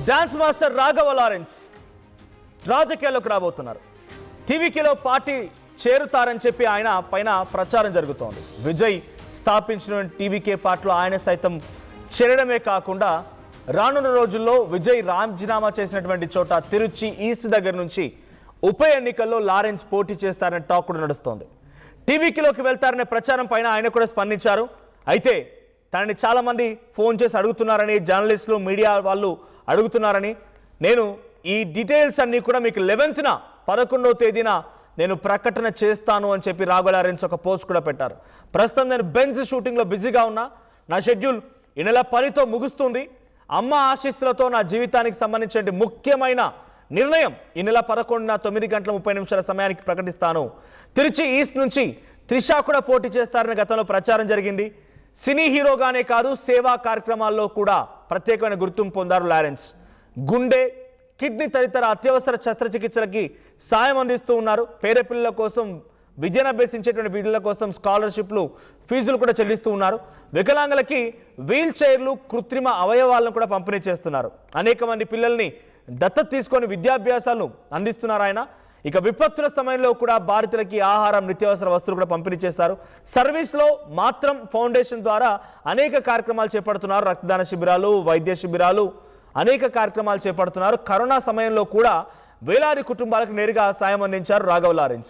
Dance master Raghava Lawrence రాజకీయాల్లోకి రాబోతున్నారు. టీవీకేలో party చేరుతారని చెప్పి ఆయన పైన ప్రచారం జరుగుతోంది. విజయ్ స్థాపించిన టీవీకే పార్టీలో ఆయన సైతం చేరడమే కాకుండా రానున్న రోజుల్లో విజయ్ రాజీనామా చేసినటువంటి చోట తిరుచి ఈస్ట్ దగ్గర నుంచి ఉప ఎన్నికల్లో లారెన్స్ పోటీ చేస్తారనే టాక్ కూడా నడుస్తోంది. టీవీకేలోకి వెళ్తారనే ప్రచారం పైన ఆయన కూడా స్పందించారు. అయితే తనని చాలామంది ఫోన్ చేసి అడుగుతున్నారని, జర్నలిస్టులు, మీడియా వాళ్ళు అడుగుతున్నారని, నేను ఈ డీటెయిల్స్ అన్నీ కూడా మీకు 11వ తేదీన నేను ప్రకటన చేస్తాను అని చెప్పి రాఘవ లారెన్స్ ఒక పోస్ట్ కూడా పెట్టారు. ప్రస్తుతం నేను బెంజ్ షూటింగ్లో బిజీగా ఉన్నా, నా షెడ్యూల్ ఈ నెల 10తో ముగుస్తుంది. అమ్మ ఆశీస్సులతో నా జీవితానికి సంబంధించిన ముఖ్యమైన నిర్ణయం ఈ నెల 11న 9:30 సమయానికి ప్రకటిస్తాను. తిరుచి ఈస్ట్ నుంచి త్రిష కూడా పోటీ చేస్తారని గతంలో ప్రచారం జరిగింది. సినీ హీరోగానే కాదు, సేవా కార్యక్రమాల్లో కూడా ప్రత్యేకమైన గుర్తింపు పొందారు లారెన్స్. గుండె, కిడ్నీ తదితర అత్యవసర శస్త్రచికిత్సలకి సాయం అందిస్తూ ఉన్నారు. పేద పిల్లల కోసం, విద్యను అభ్యసించేటువంటి పిల్లల కోసం స్కాలర్షిప్లు, ఫీజులు కూడా చెల్లిస్తూ ఉన్నారు. వికలాంగులకి వీల్ చైర్లు, కృత్రిమ అవయవాలను కూడా పంపిణీ చేస్తున్నారు. అనేక మంది పిల్లల్ని దత్తత తీసుకొని విద్యాభ్యాసాలను అందిస్తున్నారు ఆయన. ఇక విపత్తుల సమయంలో కూడా బాధితులకి ఆహారం, నిత్యావసర వస్తువులు కూడా పంపిణీ చేశారు. సర్వీస్లో మాత్రం ఫౌండేషన్ ద్వారా అనేక కార్యక్రమాలు చేపడుతున్నారు. రక్తదాన శిబిరాలు, వైద్య శిబిరాలు, అనేక కార్యక్రమాలు చేపడుతున్నారు. కరోనా సమయంలో కూడా వేలాది కుటుంబాలకు నేరుగా సాయం అందించారు రాఘవ లారెన్స్.